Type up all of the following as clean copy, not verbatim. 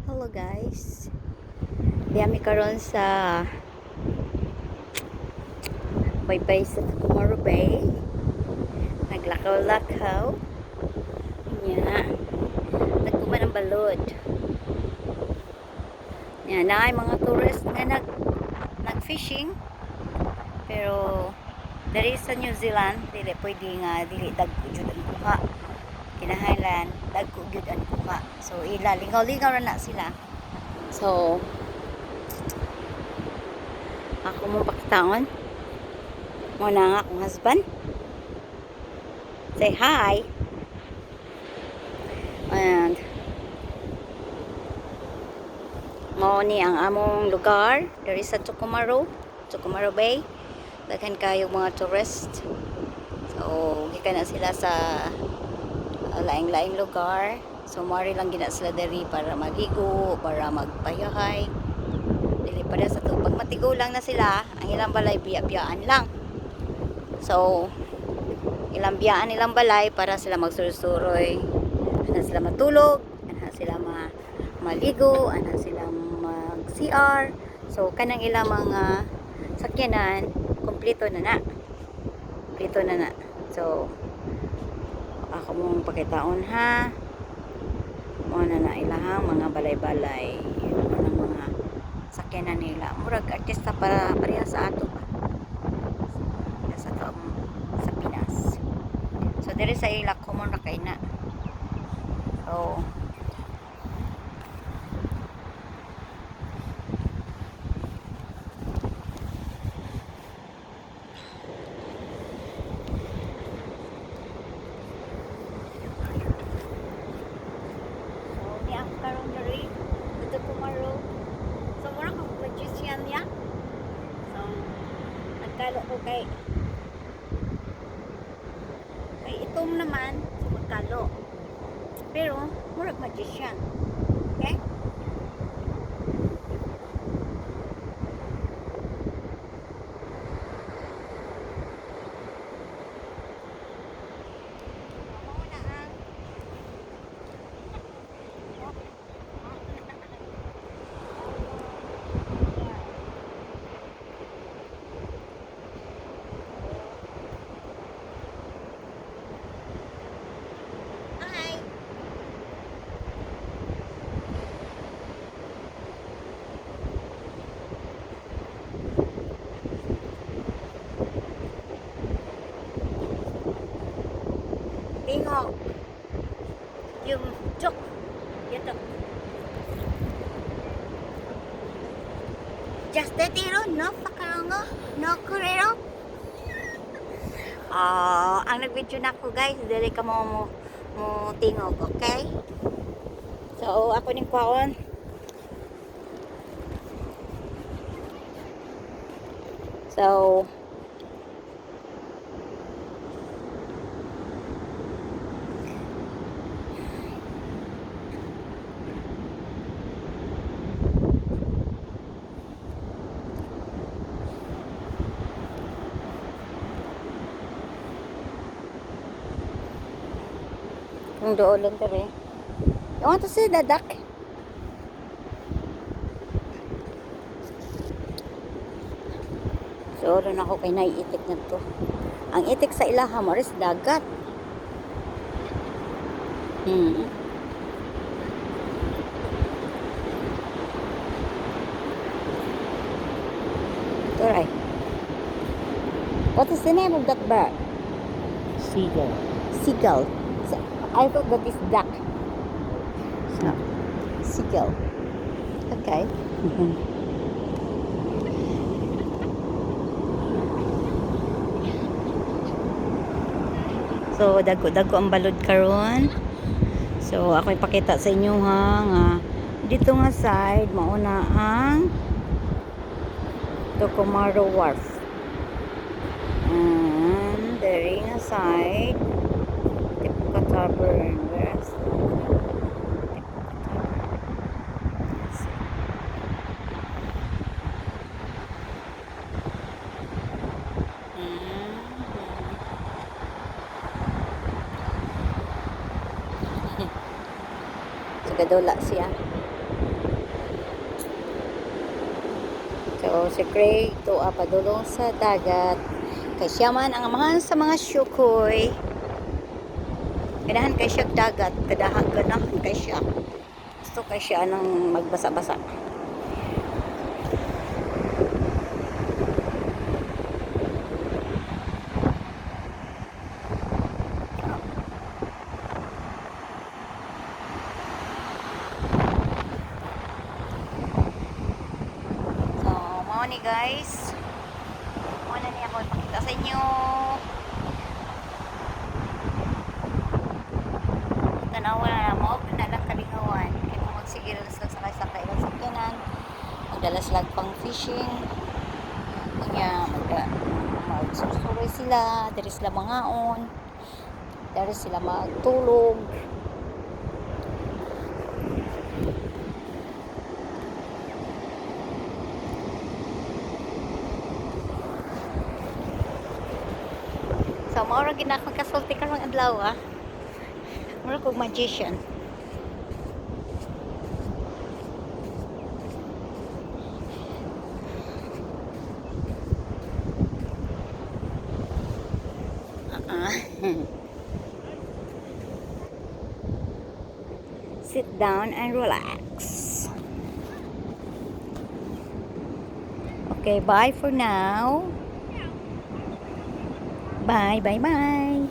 Hello guys. Diyami karon sa baybay sa Tomorrow Bay. Naglakaw-lakaw. Nya. Nagkuman ang balod. Nya na mga tourist nga nag-fishing. Pero diri sa New Zealand, dili pwede nga dili dagko jud ang kuha. Kinahanglan dagko jud ang kuha. So lingaw-lingaw ra na sila. So ako mong pakitaon mo na nga akong husband. Say hi. And mo ni ang among lugar there is sa Tomorrow Bay. Daghan kayo mga tourist. So gikan na sila sa laing-laing lugar. So mari lang gina sila diri para maligo, para magpayahay. Dili para sa to. Pag matigo lang na sila, ang ilang balay biya-biyaan lang. So ilang biyaan ilang balay para sila magsuroy-suroy. Ana sila matulog, ana sila maligo, ana sila mag-CR. So kanang ilang mga sakyanan kompleto na na. Kompleto na na. So ako mong pakitaon ha. Mo na ilahang mga balay-balay. Ang mga sakyanan nila. Murag artista para pareha sa ato ba. Sa Pinas. So diri sa ila common ra kay na. So karon diri dito Tomorrow. So mura ko magician niya. So nagkalo ko kay itom naman so magkalo. Pero murag magician. Okay? Tingog. Yung chok. Ito. Just the tiro, no pakarongo, no kurero. Ang nag-video na ako guys, dili ka mo tingog, okay? So, ako ning kwaon. So, kung doon lang tari. I want to see the duck. So, ron ako kay naiitik na to. Ang itik sa ilaha mo is dagat. Ito right. What is the name of that bird? Seagull. Seagull. I thought that is duck. No. Seagull. Okay. So dago ang balod karon. So ako ipakita sa inyo ha nga dito nga side mauna ang Tomorrow Wharf. And there nga side Tavern. Where's so gadola siya. si Craig to padulong sa dagat. Kay siya man ang amahan sa mga syukoy. Ganahan kay siya dagat. Ganahan kay siya. Gusto kay siya nang magbasa-basa. So, mao ni guys. Muna niya ako ipakita sa inyo. Tanawa na mo, na lang kalingawan. Kaya kung magsigil sa sakay-sakay lang sa kinan, magdalas lang pang fishing. Kanya, magsusuroy sila, dari sila mangaon, dari sila magtulog. So, maura ginakong kasulti karong adlaw ah. Mura kong magician. Sit down and relax. Okay, bye for now. Bye, bye, bye.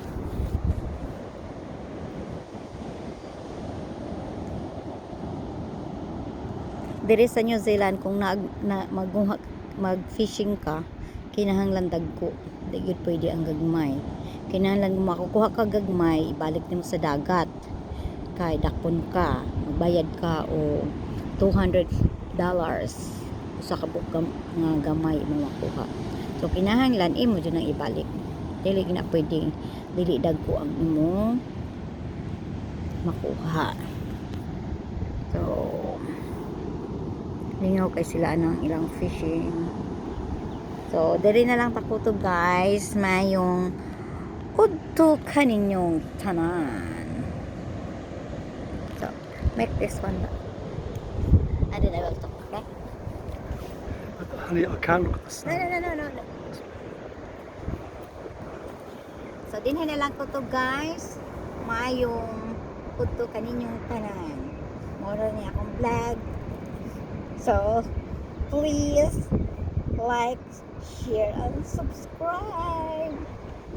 Diri sa New Zealand kung mag-fishing ka, kinahanglan dagko. Di gyud pwede ang gagmay. Kinahanglan mo makukuha ka gagmay, ibalik nimo sa dagat. Kay dakpon ka, magbayad ka o $200 usa ka bukang nga gamay mo makuha. So kinahanglan imo jud nang ibalik. Dili na pwedeng dili dagko ang imo makuha. So lingaw kay sila ng ilang fishing. So diri na lang takuto guys, mayong udto kaninyong tanan. So make this one back. And then I will talk, okay? Honey, I can't look at the sun. No. So dinhi na lang ko to guys, mayong udto kaninyong tanan. Moro ni akong vlog. So, please like, share, and subscribe.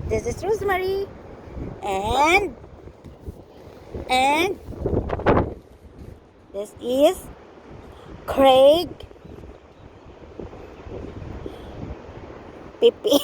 This is Rosemary, and this is Craig Pipi.